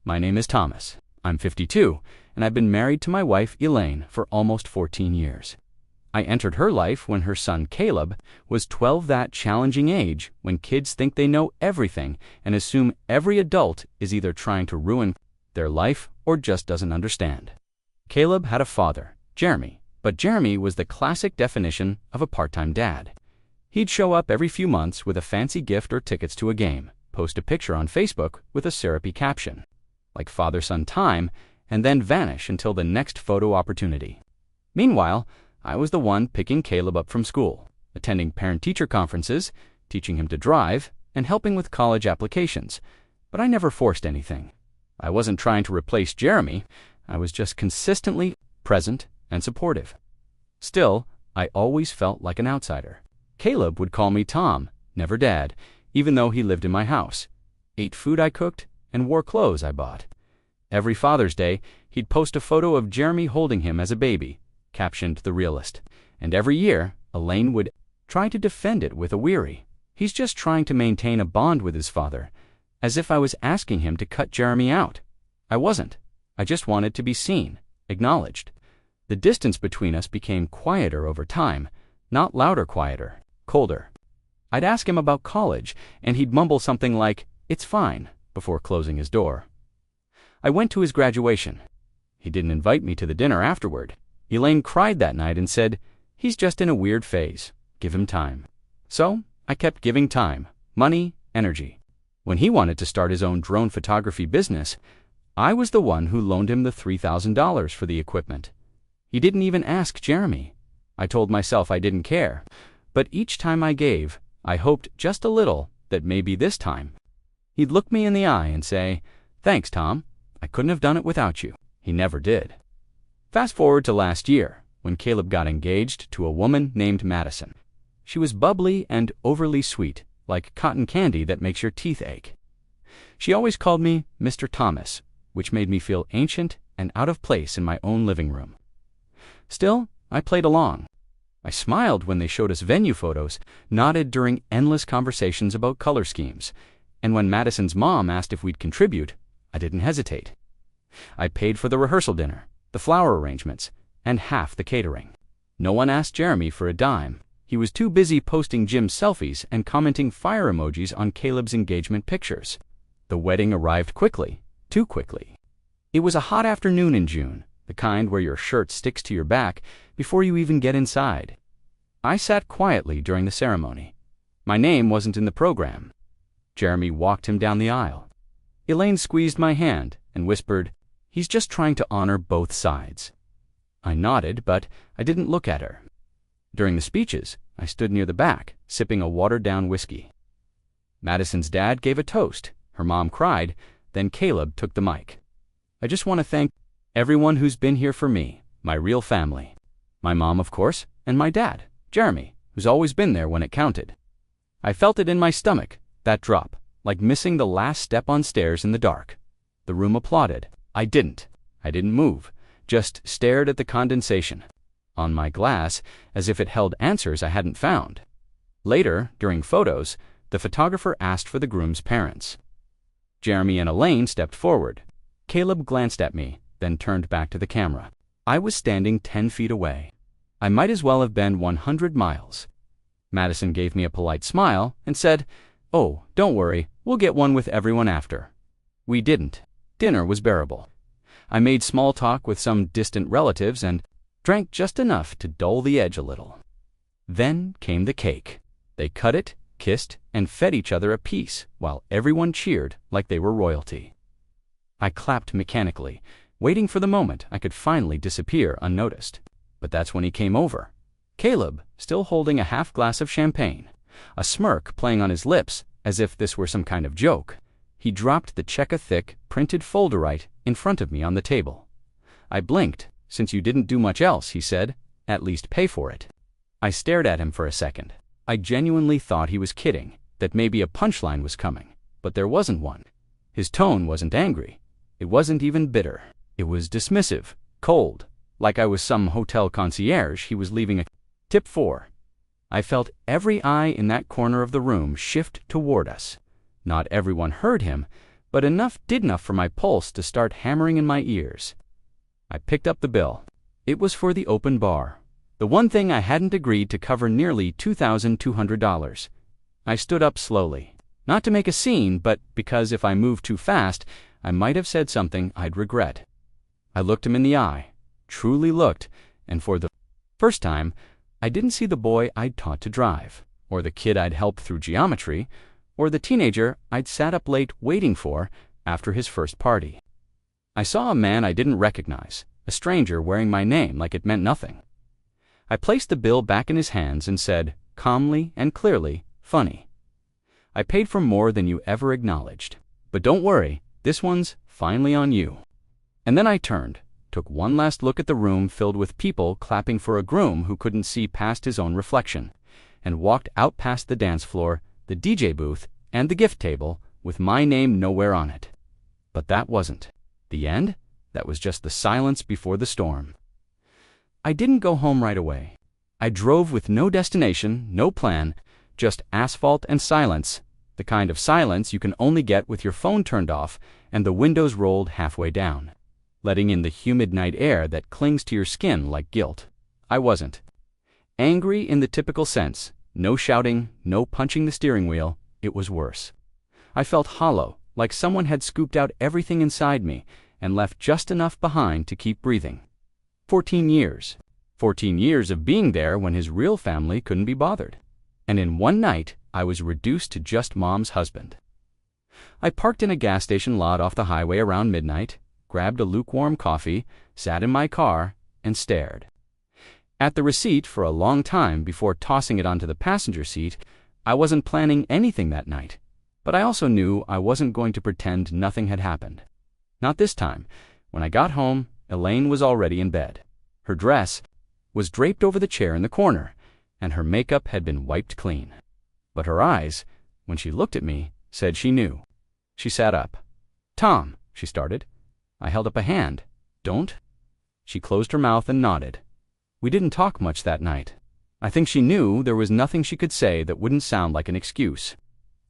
My name is Thomas. I'm 52, and I've been married to my wife, Elaine, for almost 14 years. I entered her life when her son, Caleb, was 12, that challenging age when kids think they know everything and assume every adult is either trying to ruin their life or just doesn't understand. Caleb had a father, Jeremy, but Jeremy was the classic definition of a part-time dad. He'd show up every few months with a fancy gift or tickets to a game, post a picture on Facebook with a syrupy caption, like father-son time, and then vanish until the next photo opportunity. Meanwhile, I was the one picking Caleb up from school, attending parent-teacher conferences, teaching him to drive, and helping with college applications, but I never forced anything. I wasn't trying to replace Jeremy. I was just consistently present and supportive. Still, I always felt like an outsider. Caleb would call me Tom, never Dad, even though he lived in my house, ate food I cooked, and wore clothes I bought. Every Father's Day, he'd post a photo of Jeremy holding him as a baby, captioned The Realist, and every year, Elaine would try to defend it with a weary, "He's just trying to maintain a bond with his father," as if I was asking him to cut Jeremy out. I wasn't. I just wanted to be seen, acknowledged. The distance between us became quieter over time, not louder quieter, colder. I'd ask him about college, and he'd mumble something like, "It's fine," before closing his door. I went to his graduation. He didn't invite me to the dinner afterward. Elaine cried that night and said, "He's just in a weird phase. Give him time." So I kept giving time, money, energy. When he wanted to start his own drone photography business, I was the one who loaned him the $3,000 for the equipment. He didn't even ask Jeremy. I told myself I didn't care, but each time I gave, I hoped just a little that maybe this time he'd look me in the eye and say, "Thanks, Tom. I couldn't have done it without you." He never did. Fast forward to last year, when Caleb got engaged to a woman named Madison. She was bubbly and overly sweet, like cotton candy that makes your teeth ache. She always called me Mr. Thomas, which made me feel ancient and out of place in my own living room. Still, I played along. I smiled when they showed us venue photos, nodded during endless conversations about color schemes, and when Madison's mom asked if we'd contribute, I didn't hesitate. I paid for the rehearsal dinner, the flower arrangements, and half the catering. No one asked Jeremy for a dime. He was too busy posting Jim's selfies and commenting fire emojis on Caleb's engagement pictures. The wedding arrived quickly, too quickly. It was a hot afternoon in June, the kind where your shirt sticks to your back before you even get inside. I sat quietly during the ceremony. My name wasn't in the program. Jeremy walked him down the aisle. Elaine squeezed my hand and whispered, "He's just trying to honor both sides." I nodded, but I didn't look at her. During the speeches, I stood near the back, sipping a watered-down whiskey. Madison's dad gave a toast, her mom cried, then Caleb took the mic. "I just want to thank everyone who's been here for me, my real family. My mom, of course, and my dad, Jeremy, who's always been there when it counted." I felt it in my stomach, that drop, like missing the last step on stairs in the dark. The room applauded. I didn't. I didn't move, just stared at the condensation on my glass as if it held answers I hadn't found. Later, during photos, the photographer asked for the groom's parents. Jeremy and Elaine stepped forward. Caleb glanced at me, then turned back to the camera. I was standing 10 feet away. I might as well have been 100 miles. Madison gave me a polite smile and said, "Oh, don't worry, we'll get one with everyone after." We didn't. Dinner was bearable. I made small talk with some distant relatives and drank just enough to dull the edge a little. Then came the cake. They cut it, kissed, and fed each other a piece while everyone cheered like they were royalty. I clapped mechanically, waiting for the moment I could finally disappear unnoticed. But that's when he came over. Caleb, still holding a half glass of champagne, a smirk playing on his lips as if this were some kind of joke. He dropped the check-a-thick, printed folderite in front of me on the table. I blinked. "Since you didn't do much else," he said, "at least pay for it." I stared at him for a second. I genuinely thought he was kidding, that maybe a punchline was coming, but there wasn't one. His tone wasn't angry. It wasn't even bitter. It was dismissive, cold, like I was some hotel concierge he was leaving a tip for. I felt every eye in that corner of the room shift toward us. Not everyone heard him, but enough for my pulse to start hammering in my ears. I picked up the bill. It was for the open bar, the one thing I hadn't agreed to cover nearly $2,200. I stood up slowly, not to make a scene, but because if I moved too fast, I might have said something I'd regret. I looked him in the eye, truly looked, and for the first time, I didn't see the boy I'd taught to drive, or the kid I'd helped through geometry, or the teenager I'd sat up late waiting for after his first party. I saw a man I didn't recognize, a stranger wearing my name like it meant nothing. I placed the bill back in his hands and said, calmly and clearly, "Funny. I paid for more than you ever acknowledged. But don't worry, this one's finally on you." And then I turned, took one last look at the room filled with people clapping for a groom who couldn't see past his own reflection, and walked out past the dance floor, the DJ booth, and the gift table with my name nowhere on it. But that wasn't the end. That was just the silence before the storm. I didn't go home right away. I drove with no destination, no plan, just asphalt and silence, the kind of silence you can only get with your phone turned off and the windows rolled halfway down, letting in the humid night air that clings to your skin like guilt. I wasn't angry in the typical sense, no shouting, no punching the steering wheel. It was worse. I felt hollow, like someone had scooped out everything inside me and left just enough behind to keep breathing. 14 years. 14 years of being there when his real family couldn't be bothered. And in one night, I was reduced to just Mom's husband. I parked in a gas station lot off the highway around midnight, grabbed a lukewarm coffee, sat in my car, and stared at the receipt for a long time before tossing it onto the passenger seat. I wasn't planning anything that night, but I also knew I wasn't going to pretend nothing had happened. Not this time. When I got home, Elaine was already in bed. Her dress was draped over the chair in the corner, and her makeup had been wiped clean. But her eyes, when she looked at me, said she knew. She sat up. "Tom," she started. I held up a hand. "Don't." She closed her mouth and nodded. We didn't talk much that night. I think she knew there was nothing she could say that wouldn't sound like an excuse.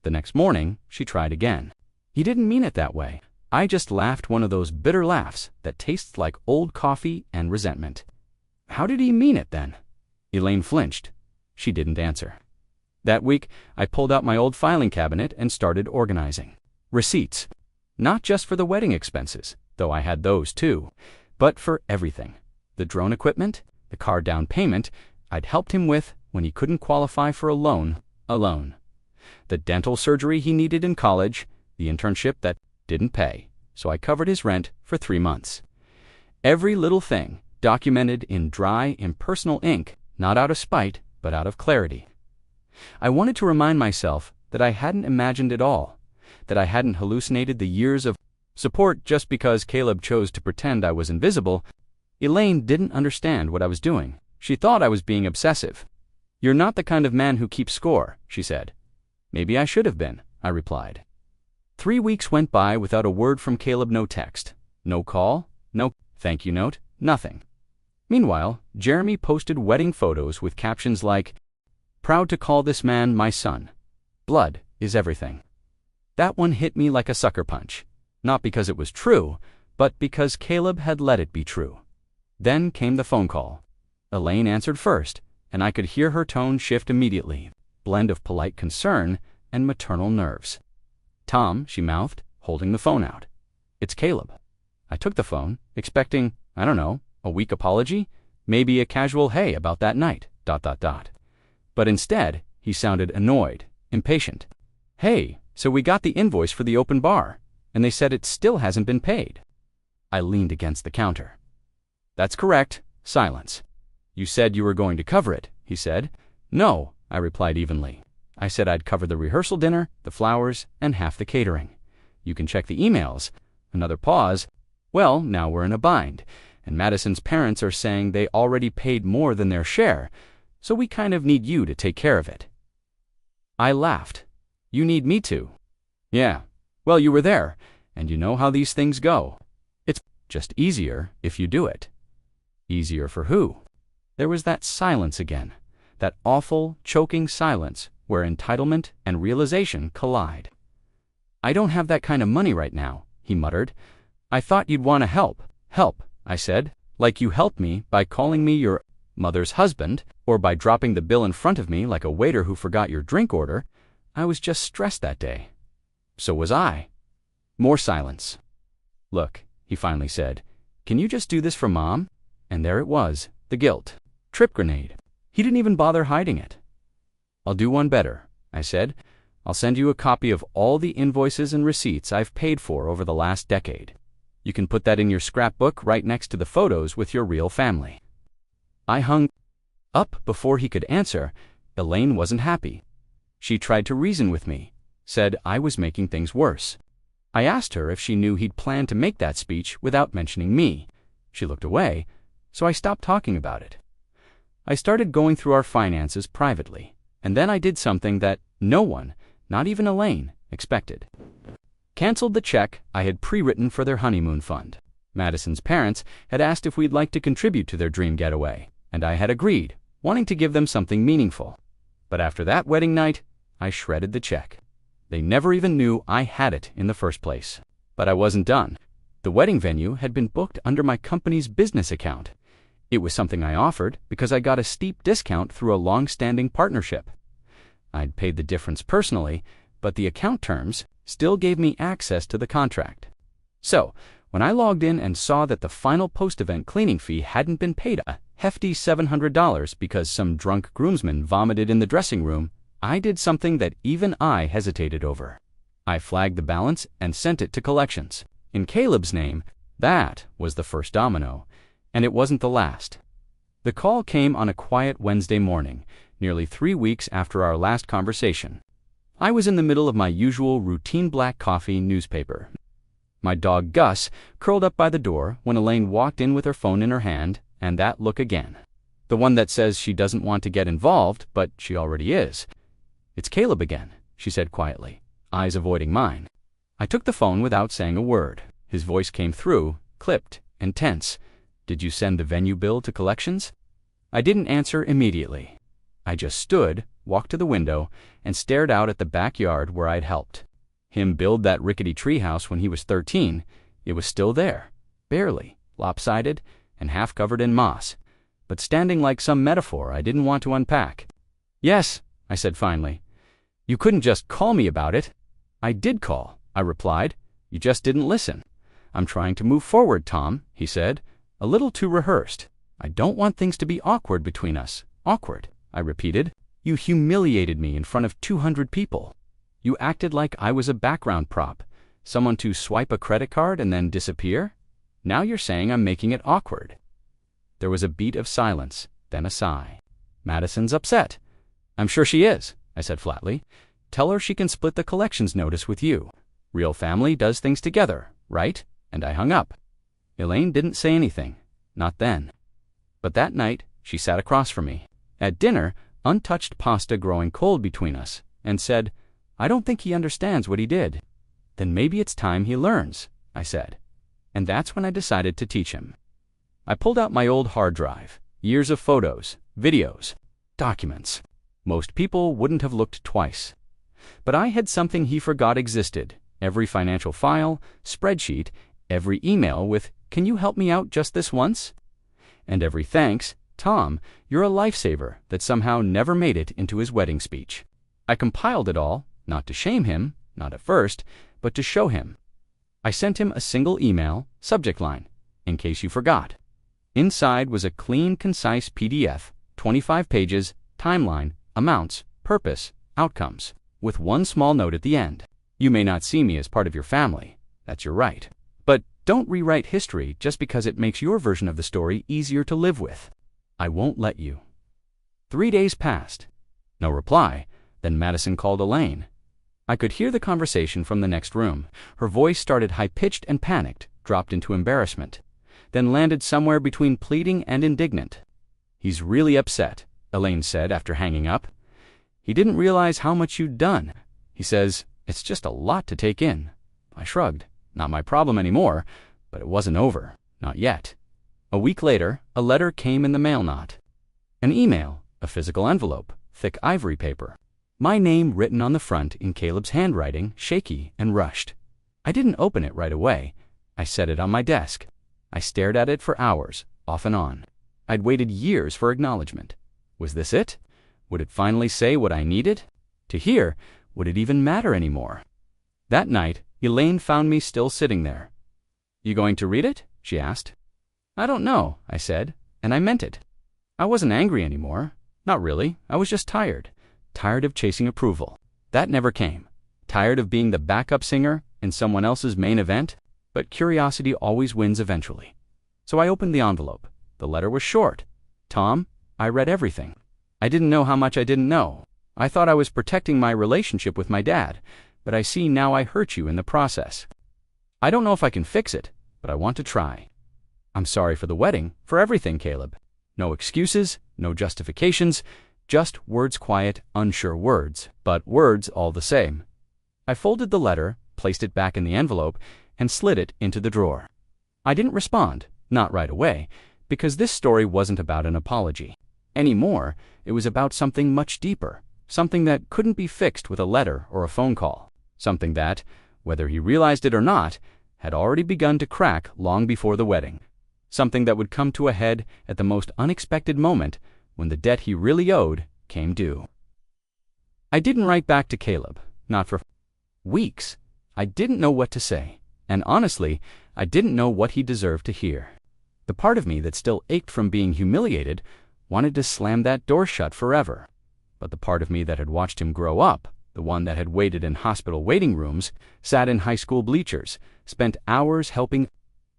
The next morning, she tried again. "He didn't mean it that way." I just laughed one of those bitter laughs that tastes like old coffee and resentment. "How did he mean it then?" Elaine flinched. She didn't answer. That week, I pulled out my old filing cabinet and started organizing. Receipts. Not just for the wedding expenses, though I had those too, but for everything. The drone equipment, the car down payment I'd helped him with when he couldn't qualify for a loan, the dental surgery he needed in college, the internship that didn't pay, so I covered his rent for 3 months. Every little thing documented in dry, impersonal ink, not out of spite, but out of clarity. I wanted to remind myself that I hadn't imagined it all, that I hadn't hallucinated the years of support just because Caleb chose to pretend I was invisible. Elaine didn't understand what I was doing. She thought I was being obsessive. "You're not the kind of man who keeps score," she said. "Maybe I should have been," I replied. 3 weeks went by without a word from Caleb. No text, no call, no thank you note, nothing. Meanwhile, Jeremy posted wedding photos with captions like, "Proud to call this man my son. Blood is everything." That one hit me like a sucker punch, not because it was true, but because Caleb had let it be true. Then came the phone call. Elaine answered first, and I could hear her tone shift immediately, blend of polite concern and maternal nerves. "Tom," she mouthed, holding the phone out. "It's Caleb." I took the phone, expecting, I don't know, a weak apology, maybe a casual "hey" about that night, ... But instead, he sounded annoyed, impatient. "Hey, so we got the invoice for the open bar, and they said it still hasn't been paid." I leaned against the counter. "That's correct." Silence. "You said you were going to cover it," he said. "No," I replied evenly. "I said I'd cover the rehearsal dinner, the flowers, and half the catering. You can check the emails." Another pause. "Well, now we're in a bind, and Madison's parents are saying they already paid more than their share, so we kind of need you to take care of it." I laughed. "You need me to?" "Yeah. Well, you were there, and you know how these things go. It's just easier if you do it." Easier for who? There was that silence again, that awful, choking silence where entitlement and realization collide. I don't have that kind of money right now, he muttered. I thought you'd want to help. Help, I said. Like you helped me by calling me your mother's husband, or by dropping the bill in front of me like a waiter who forgot your drink order. I was just stressed that day. So was I. More silence. Look, he finally said, can you just do this for Mom? And there it was, the guilt. Trip grenade. He didn't even bother hiding it. I'll do one better, I said. I'll send you a copy of all the invoices and receipts I've paid for over the last decade. You can put that in your scrapbook right next to the photos with your real family. I hung up before he could answer. Elaine wasn't happy. She tried to reason with me, said I was making things worse. I asked her if she knew he'd planned to make that speech without mentioning me. She looked away, so I stopped talking about it. I started going through our finances privately, and then I did something that no one, not even Elaine, expected. Canceled the check I had pre-written for their honeymoon fund. Madison's parents had asked if we'd like to contribute to their dream getaway, and I had agreed, wanting to give them something meaningful. But after that wedding night, I shredded the check. They never even knew I had it in the first place. But I wasn't done. The wedding venue had been booked under my company's business account. It was something I offered because I got a steep discount through a long-standing partnership. I'd paid the difference personally, but the account terms still gave me access to the contract. So, when I logged in and saw that the final post-event cleaning fee hadn't been paid, a hefty $700 because some drunk groomsman vomited in the dressing room, I did something that even I hesitated over. I flagged the balance and sent it to collections. In Caleb's name, that was the first domino, and it wasn't the last. The call came on a quiet Wednesday morning, nearly 3 weeks after our last conversation. I was in the middle of my usual routine black coffee newspaper. My dog Gus curled up by the door when Elaine walked in with her phone in her hand, and that look again. The one that says she doesn't want to get involved, but she already is. It's Caleb again, she said quietly, eyes avoiding mine. I took the phone without saying a word. His voice came through, clipped and tense. Did you send the venue bill to collections? I didn't answer immediately. I just stood, walked to the window, and stared out at the backyard where I'd helped him build that rickety treehouse when he was 13. It was still there, barely, lopsided, and half covered in moss, but standing like some metaphor I didn't want to unpack. Yes, I said finally. You couldn't just call me about it. I did call, I replied. You just didn't listen. I'm trying to move forward, Tom, he said, a little too rehearsed. I don't want things to be awkward between us. Awkward, I repeated. You humiliated me in front of 200 people. You acted like I was a background prop, someone to swipe a credit card and then disappear. Now you're saying I'm making it awkward. There was a beat of silence, then a sigh. Madison's upset. I'm sure she is, I said flatly. Tell her she can split the collections notice with you. Real family does things together, right? And I hung up. Elaine didn't say anything, not then. But that night, she sat across from me, at dinner, untouched pasta growing cold between us, and said, I don't think he understands what he did. Then maybe it's time he learns, I said. And that's when I decided to teach him. I pulled out my old hard drive, years of photos, videos, documents. Most people wouldn't have looked twice. But I had something he forgot existed. Every financial file, spreadsheet, every email with, can you help me out just this once? And every thanks, Tom, you're a lifesaver, that somehow never made it into his wedding speech. I compiled it all, not to shame him, not at first, but to show him. I sent him a single email, subject line, in case you forgot. Inside was a clean, concise PDF, 25 pages, timeline, amounts, purpose, outcomes, with one small note at the end. You may not see me as part of your family. That's your right. But don't rewrite history just because it makes your version of the story easier to live with. I won't let you. 3 days passed. No reply. Then Madison called Elaine. I could hear the conversation from the next room. Her voice started high-pitched and panicked, dropped into embarrassment, then landed somewhere between pleading and indignant. He's really upset, Elaine said after hanging up. He didn't realize how much you'd done. He says, it's just a lot to take in. I shrugged. Not my problem anymore, but it wasn't over. Not yet. A week later, a letter came in the mail, not an email, a physical envelope, thick ivory paper. My name written on the front in Caleb's handwriting, shaky and rushed. I didn't open it right away. I set it on my desk. I stared at it for hours, off and on. I'd waited years for acknowledgement. Was this it? Would it finally say what I needed to hear? Would it even matter anymore? That night, Elaine found me still sitting there. "You going to read it?" she asked. "I don't know," I said, and I meant it. I wasn't angry anymore. Not really. I was just tired. Tired of chasing approval. That never came. Tired of being the backup singer in someone else's main event. But curiosity always wins eventually. So I opened the envelope. The letter was short. "Tom, I read everything. I didn't know how much I didn't know. I thought I was protecting my relationship with my dad, but I see now I hurt you in the process. I don't know if I can fix it, but I want to try. I'm sorry for the wedding, for everything, Caleb. No excuses, no justifications, just words, quiet, unsure words, but words all the same." I folded the letter, placed it back in the envelope, and slid it into the drawer. I didn't respond, not right away, because this story wasn't about an apology. Anymore, it was about something much deeper, something that couldn't be fixed with a letter or a phone call, something that, whether he realized it or not, had already begun to crack long before the wedding, something that would come to a head at the most unexpected moment when the debt he really owed came due. I didn't write back to Caleb, not for weeks. I didn't know what to say, and honestly, I didn't know what he deserved to hear. The part of me that still ached from being humiliated wanted to slam that door shut forever. But the part of me that had watched him grow up, the one that had waited in hospital waiting rooms, sat in high school bleachers, spent hours helping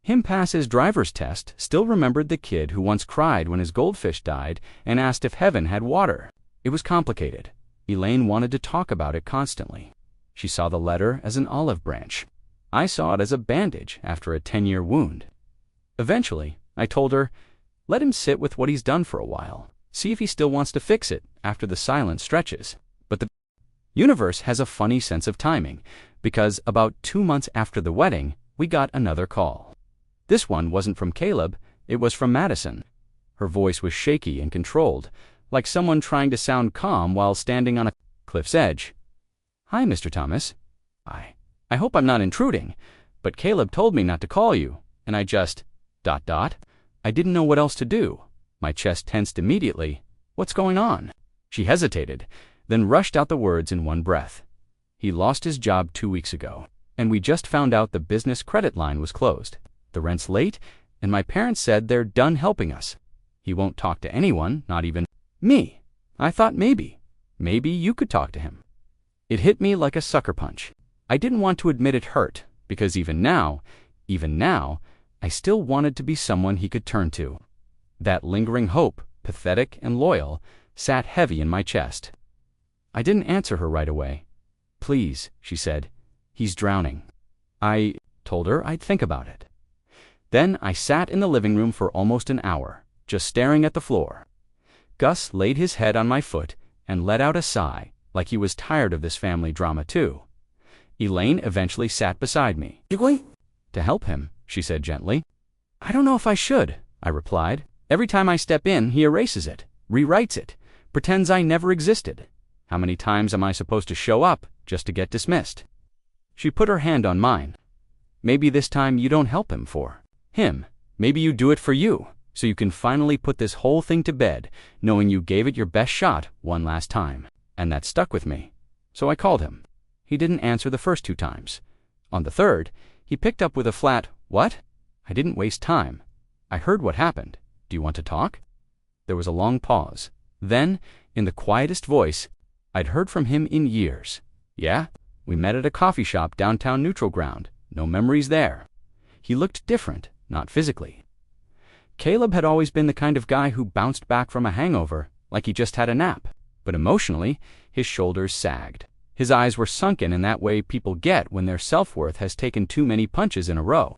him pass his driver's test, still remembered the kid who once cried when his goldfish died and asked if heaven had water. It was complicated. Elaine wanted to talk about it constantly. She saw the letter as an olive branch. I saw it as a bandage after a 10-year wound. Eventually, I told her, let him sit with what he's done for a while. See if he still wants to fix it after the silence stretches. But the universe has a funny sense of timing, because about 2 months after the wedding, we got another call. This one wasn't from Caleb, it was from Madison. Her voice was shaky and controlled, like someone trying to sound calm while standing on a cliff's edge. "Hi, Mr. Thomas. I hope I'm not intruding, but Caleb told me not to call you, and I just... ... I didn't know what else to do. My chest tensed immediately. What's going on?" She hesitated, then rushed out the words in one breath. "He lost his job 2 weeks ago, and we just found out the business credit line was closed. The rent's late, and my parents said they're done helping us. He won't talk to anyone, not even me. I thought maybe you could talk to him." It hit me like a sucker punch. I didn't want to admit it hurt, because even now, I still wanted to be someone he could turn to. That lingering hope, pathetic and loyal, sat heavy in my chest. I didn't answer her right away. "Please," she said, "he's drowning." I told her I'd think about it. Then I sat in the living room for almost an hour, just staring at the floor. Gus laid his head on my foot and let out a sigh, like he was tired of this family drama too. Elaine eventually sat beside me. "You going to help him?" she said gently. "I don't know if I should," I replied. "Every time I step in, he erases it, rewrites it, pretends I never existed. How many times am I supposed to show up just to get dismissed?" She put her hand on mine. "Maybe this time you don't help him for him. Maybe you do it for you, so you can finally put this whole thing to bed, knowing you gave it your best shot one last time." And that stuck with me. So I called him. He didn't answer the first 2 times. On the third, he picked up with a flat, "What?" I didn't waste time. "I heard what happened. Do you want to talk?" There was a long pause. Then, in the quietest voice I'd heard from him in years. "Yeah, we met at a coffee shop downtown Neutral Ground. No memories there." He looked different, not physically. Caleb had always been the kind of guy who bounced back from a hangover like he just had a nap. But emotionally, his shoulders sagged. His eyes were sunken in that way people get when their self-worth has taken too many punches in a row.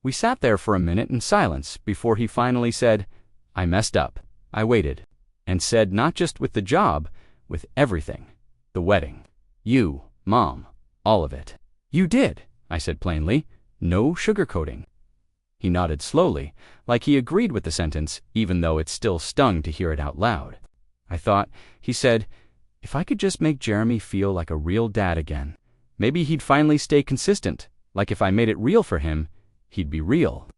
We sat there for a minute in silence before he finally said, "I messed up." I waited, and said not just with the job, with everything. The wedding. You, Mom, all of it. "You did," I said plainly. No sugarcoating. He nodded slowly, like he agreed with the sentence, even though it still stung to hear it out loud. I thought, he said, If I could just make Jeremy feel like a real dad again, maybe he'd finally stay consistent. Like if I made it real for him, he'd be real.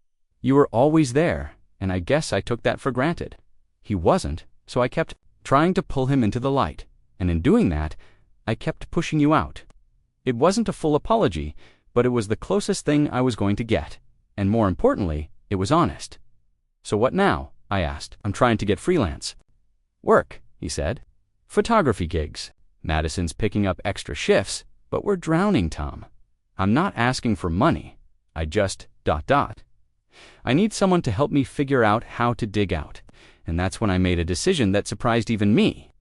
You were always there, and I guess I took that for granted. He wasn't, so I kept trying to pull him into the light, and in doing that, I kept pushing you out. It wasn't a full apology, but it was the closest thing I was going to get, and more importantly, it was honest. So what now? I asked. I'm trying to get freelance work, he said. Photography gigs. Madison's picking up extra shifts, but we're drowning, Tom. I'm not asking for money. I just ... I need someone to help me figure out how to dig out. And that's when I made a decision that surprised even me.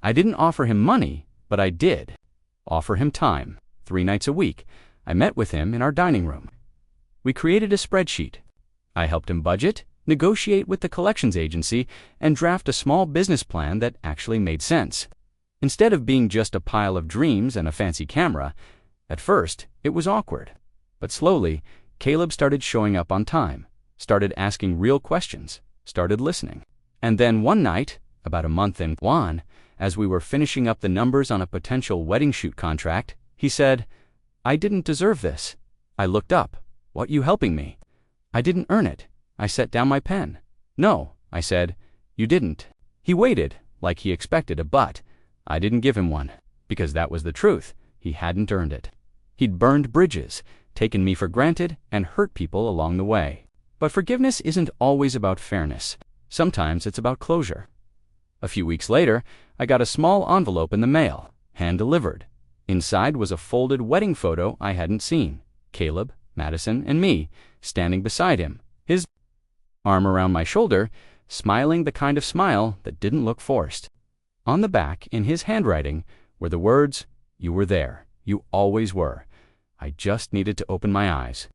I didn't offer him money, but I did offer him time. 3 nights a week, I met with him in our dining room. We created a spreadsheet. I helped him budget, negotiate with the collections agency, and draft a small business plan that actually made sense. Instead of being just a pile of dreams and a fancy camera, at first, it was awkward. But slowly, Caleb started showing up on time, started asking real questions, started listening. And then one night, about a month in on, as we were finishing up the numbers on a potential wedding shoot contract, he said, "I didn't deserve this." I looked up. "What, you helping me?" "I didn't earn it." I set down my pen. "No," I said, "you didn't." He waited, like he expected a but. I didn't give him one, because that was the truth. He hadn't earned it. He'd burned bridges, taken me for granted, and hurt people along the way. But forgiveness isn't always about fairness. Sometimes it's about closure. A few weeks later, I got a small envelope in the mail, hand-delivered. Inside was a folded wedding photo I hadn't seen. Caleb, Madison, and me, standing beside him, his arm around my shoulder, smiling the kind of smile that didn't look forced. On the back, in his handwriting, were the words, "You were there. You always were. I just needed to open my eyes.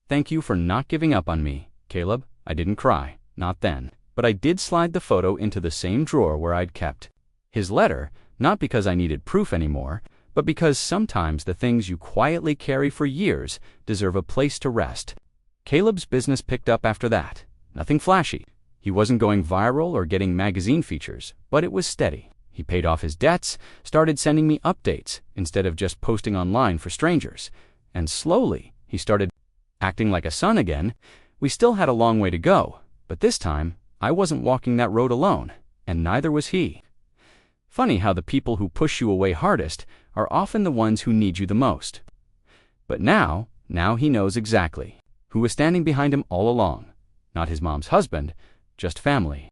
Thank you for not giving up on me, Caleb." I didn't cry, not then, but I did slide the photo into the same drawer where I'd kept his letter, not because I needed proof anymore, but because sometimes the things you quietly carry for years deserve a place to rest. Caleb's business picked up after that. Nothing flashy. He wasn't going viral or getting magazine features, but it was steady. He paid off his debts, started sending me updates instead of just posting online for strangers. And slowly, he started acting like a son again. We still had a long way to go, but this time, I wasn't walking that road alone, and neither was he. Funny how the people who push you away hardest are often the ones who need you the most. But now he knows exactly who was standing behind him all along. Not his mom's husband, just family.